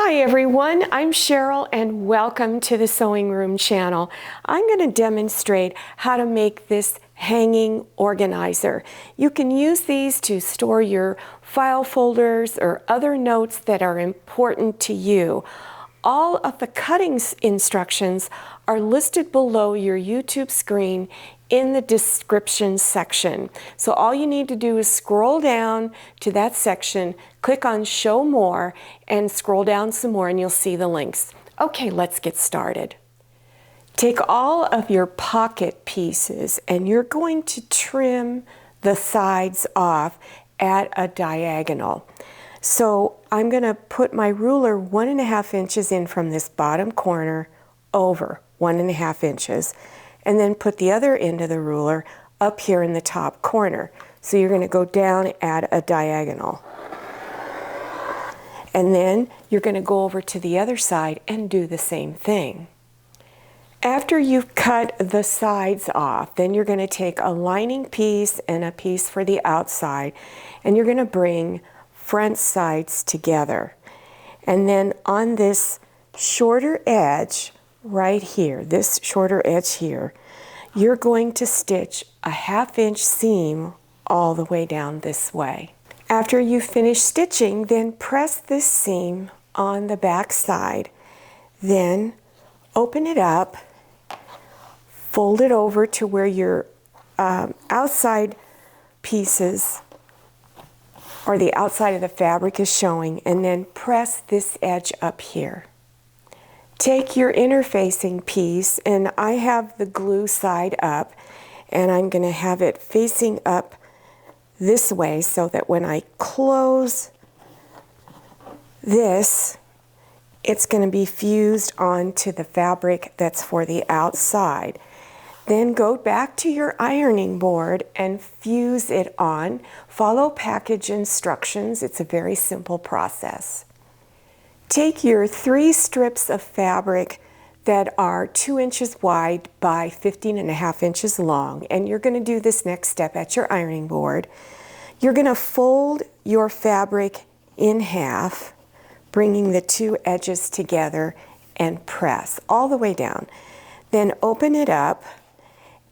Hi everyone, I'm Cheryl and welcome to the Sewing Room channel. I'm going to demonstrate how to make this hanging organizer. You can use these to store your file folders or other notes that are important to you. All of the cutting instructions are listed below your YouTube screen in the description section. So all you need to do is scroll down to that section, click on Show More, and scroll down some more and you'll see the links. Okay, let's get started. Take all of your pocket pieces and you're going to trim the sides off at a diagonal. So I'm going to put my ruler 1.5 inches in from this bottom corner over 1.5 inches. And then put the other end of the ruler up here in the top corner. So you're going to go down at a diagonal. And then you're going to go over to the other side and do the same thing. After you've cut the sides off, then you're going to take a lining piece and a piece for the outside, and you're going to bring front sides together. And then on this shorter edge, right here, this shorter edge here, you're going to stitch a 1/2 inch seam all the way down this way. After you finish stitching, then press this seam on the back side. Then open it up, fold it over to where your outside pieces or the outside of the fabric is showing, and then press this edge up here. Take your interfacing piece, and I have the glue side up, and I'm going to have it facing up this way so that when I close this, it's going to be fused onto the fabric that's for the outside. Then go back to your ironing board and fuse it on. Follow package instructions. It's a very simple process. Take your 3 strips of fabric that are 2 inches wide by 15.5 inches long, and you're going to do this next step at your ironing board. You're going to fold your fabric in half, bringing the 2 edges together, and press all the way down. Then open it up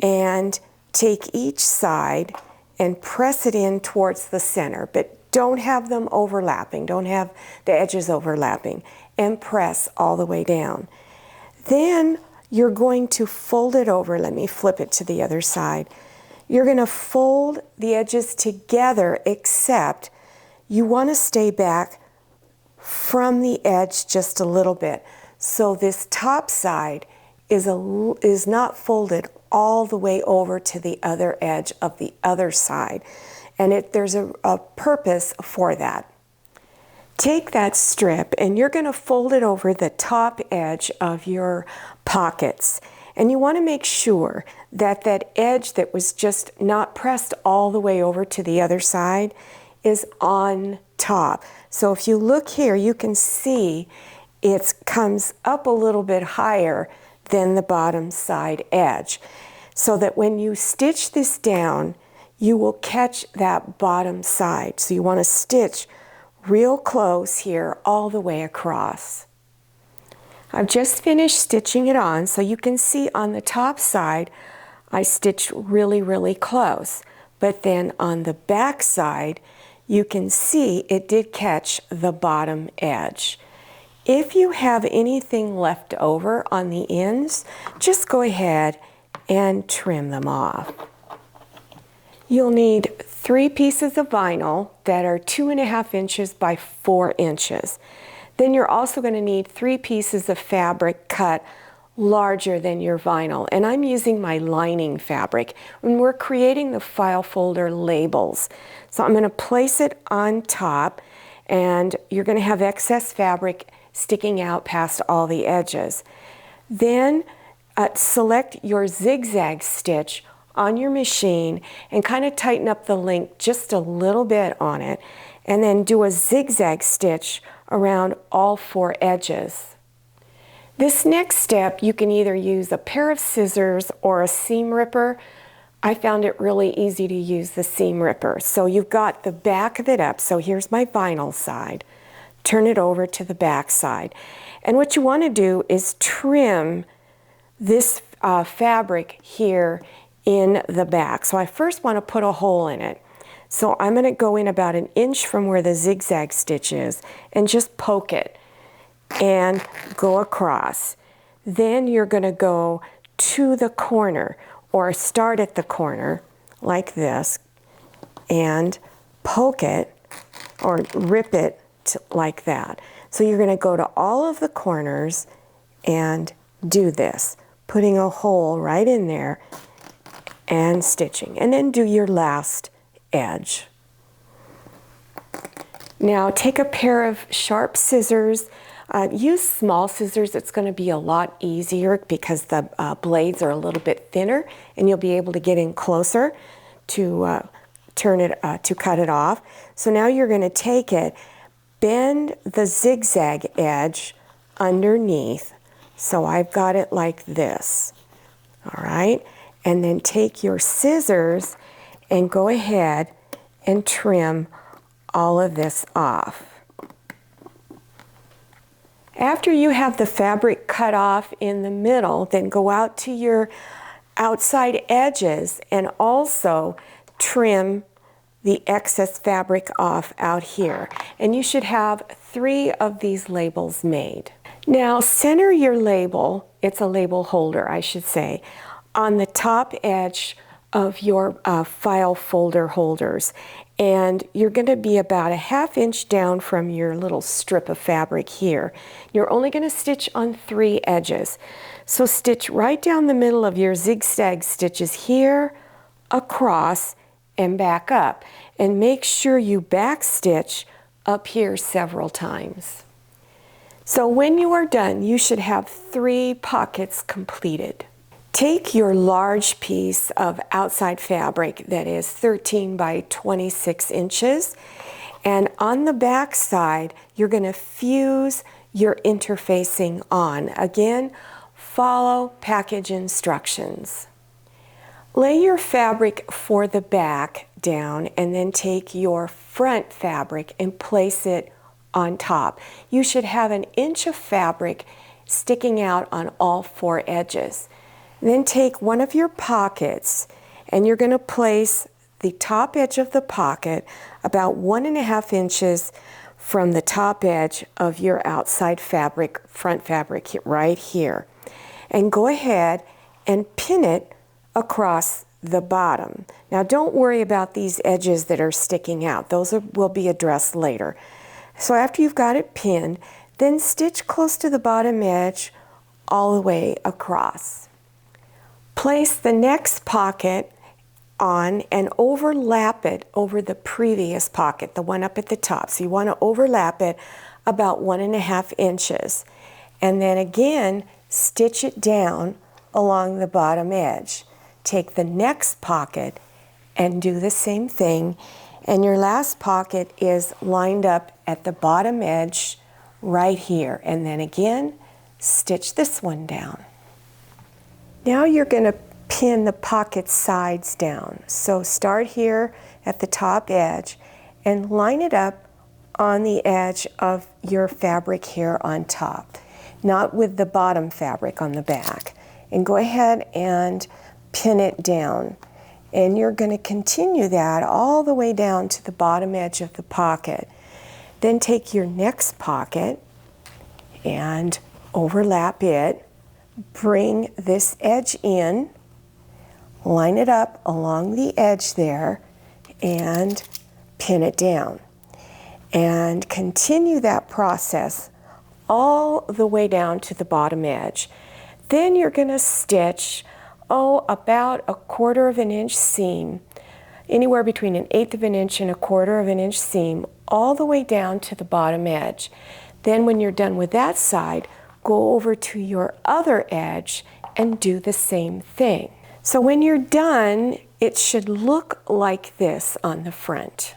and take each side and press it in towards the center, but don't have them overlapping, don't have the edges overlapping, and press all the way down. Then you're going to fold it over. Let me flip it to the other side. You're going to fold the edges together, except you want to stay back from the edge just a little bit. So this top side is not folded all the way over to the other edge of the other side. And there's a purpose for that. Take that strip and you're going to fold it over the top edge of your pockets. And you want to make sure that that edge that was just not pressed all the way over to the other side is on top. So if you look here, you can see it comes up a little bit higher than the bottom side edge. So that when you stitch this down, you will catch that bottom side. So you want to stitch real close here all the way across. I've just finished stitching it on, so you can see on the top side I stitched really, really close. But then on the back side, you can see it did catch the bottom edge. If you have anything left over on the ends, just go ahead and trim them off. You'll need 3 pieces of vinyl that are 2.5 inches by 4 inches. Then you're also going to need 3 pieces of fabric cut larger than your vinyl. And I'm using my lining fabric when we're creating the file folder labels. So I'm going to place it on top, and you're going to have excess fabric sticking out past all the edges. Then select your zigzag stitch on your machine and kind of tighten up the link just a little bit on it, and then do a zigzag stitch around all 4 edges. This next step, you can either use a pair of scissors or a seam ripper. I found it really easy to use the seam ripper. So you've got the back of it up. So here's my vinyl side. turn it over to the back side. And what you want to do is trim this fabric here in the back. So I first want to put a hole in it. So I'm going to go in about 1 inch from where the zigzag stitch is and just poke it and go across. Then you're going to go to the corner or start at the corner like this and poke it or rip it like that. So you're going to go to all of the corners and do this, putting a hole right in there and stitching, and then do your last edge. Now take a pair of sharp scissors. Use small scissors. It's going to be a lot easier because the blades are a little bit thinner and you'll be able to get in closer to to cut it off. So now you're going to take it, bend the zigzag edge underneath. So I've got it like this. All right, and then take your scissors and go ahead and trim all of this off. After you have the fabric cut off in the middle, then go out to your outside edges and also trim the excess fabric off out here. And you should have 3 of these labels made. Now center your label, it's a label holder I should say, on the top edge of your file folder holders. And you're going to be about 1/2 inch down from your little strip of fabric here. You're only going to stitch on 3 edges. So stitch right down the middle of your zigzag stitches here, across, and back up. And make sure you back stitch up here several times. So when you are done, you should have 3 pockets completed. Take your large piece of outside fabric that is 13 by 26 inches, and on the back side, you're going to fuse your interfacing on. Again, follow package instructions. Lay your fabric for the back down and then take your front fabric and place it on top. You should have 1 inch of fabric sticking out on all 4 edges. Then take one of your pockets and you're going to place the top edge of the pocket about 1.5 inches from the top edge of your outside fabric, front fabric right here. And go ahead and pin it across the bottom. Now don't worry about these edges that are sticking out. Those will be addressed later. So after you've got it pinned, then stitch close to the bottom edge all the way across. Place the next pocket on and overlap it over the previous pocket, the one up at the top. So you want to overlap it about 1.5 inches. And then again, stitch it down along the bottom edge. Take the next pocket and do the same thing. And your last pocket is lined up at the bottom edge right here. And then again, stitch this one down. Now you're going to pin the pocket sides down. So start here at the top edge and line it up on the edge of your fabric here on top, not with the bottom fabric on the back. And go ahead and pin it down. And you're going to continue that all the way down to the bottom edge of the pocket. Then take your next pocket and overlap it. Bring this edge in, line it up along the edge there, and pin it down. And continue that process all the way down to the bottom edge. Then you're going to stitch, about 1/4 inch seam, anywhere between 1/8 inch and 1/4 inch seam, all the way down to the bottom edge. Then when you're done with that side, go over to your other edge and do the same thing. So when you're done, it should look like this on the front.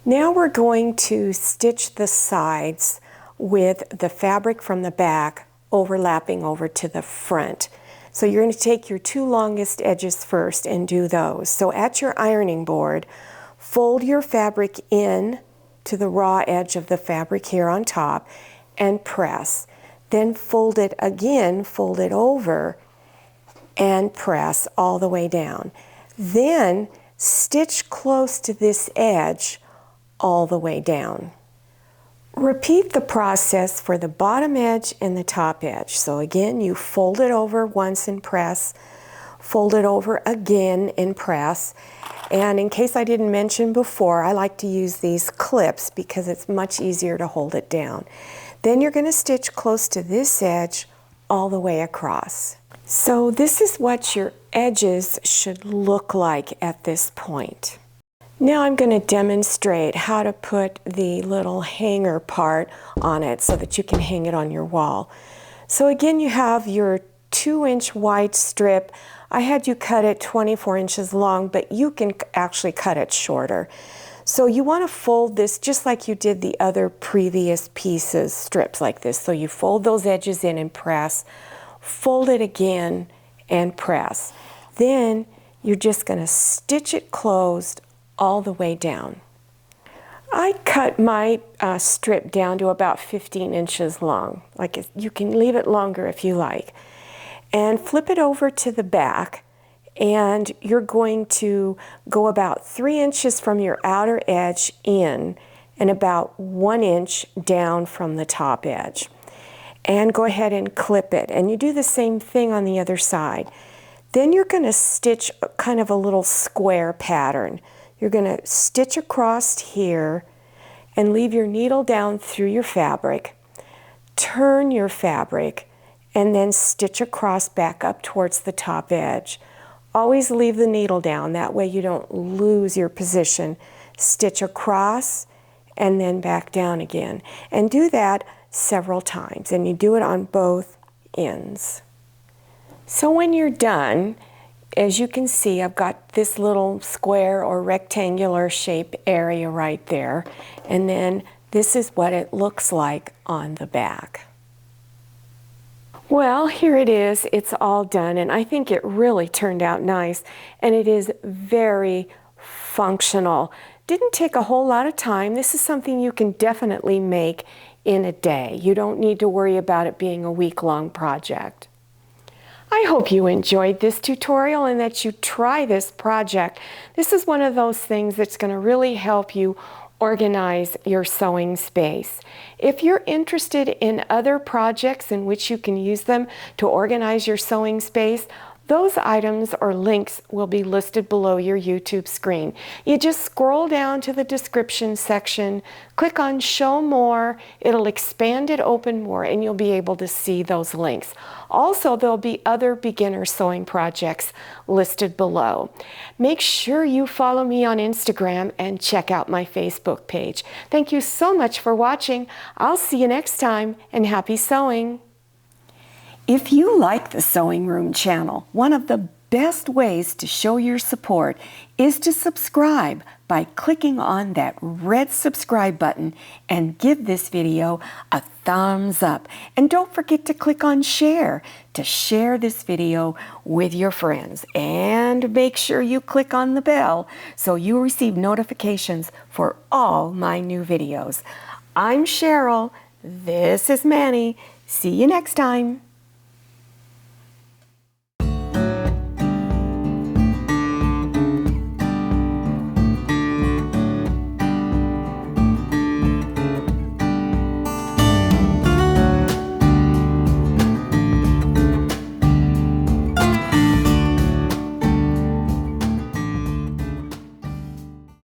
Now we're going to stitch the sides with the fabric from the back overlapping over to the front. So you're going to take your 2 longest edges first and do those. So at your ironing board, fold your fabric in to the raw edge of the fabric here on top and press. Then fold it again, fold it over and press all the way down. Then stitch close to this edge all the way down. Repeat the process for the bottom edge and the top edge. So again, you fold it over once and press, fold it over again and press. And in case I didn't mention before, I like to use these clips because it's much easier to hold it down. Then you're going to stitch close to this edge all the way across. So this is what your edges should look like at this point. Now I'm going to demonstrate how to put the little hanger part on it so that you can hang it on your wall. So again, you have your 2-inch wide strip. I had you cut it 24 inches long, but you can actually cut it shorter. So you want to fold this just like you did the other previous pieces, strips like this. So you fold those edges in and press, fold it again and press. Then you're just going to stitch it closed all the way down. I cut my strip down to about 15 inches long. You can leave it longer if you like. And flip it over to the back, and you're going to go about 3 inches from your outer edge in and about 1 inch down from the top edge. And go ahead and clip it. And you do the same thing on the other side. Then you're going to stitch kind of a little square pattern. You're going to stitch across here and leave your needle down through your fabric, turn your fabric, and then stitch across back up towards the top edge. Always leave the needle down, that way you don't lose your position. Stitch across and then back down again. And do that several times, and you do it on both ends. So when you're done, as you can see, I've got this little square or rectangular shape area right there, and then this is what it looks like on the back. Well, here it is. It's all done, and I think it really turned out nice, and it is very functional. Didn't take a whole lot of time. This is something you can definitely make in a day. You don't need to worry about it being a week-long project. I hope you enjoyed this tutorial and that you try this project. This is one of those things that's going to really help you organize your sewing space. If you're interested in other projects in which you can use them to organize your sewing space, those items or links will be listed below your YouTube screen. You just scroll down to the description section, click on Show More, it'll expand it open more, and you'll be able to see those links. Also, there'll be other beginner sewing projects listed below. Make sure you follow me on Instagram and check out my Facebook page. Thank you so much for watching. I'll see you next time, and happy sewing! If you like the Sewing Room channel, one of the best ways to show your support is to subscribe by clicking on that red subscribe button and give this video a thumbs up. And don't forget to click on share to share this video with your friends. And make sure you click on the bell so you receive notifications for all my new videos. I'm Cheryl. This is Manny. See you next time.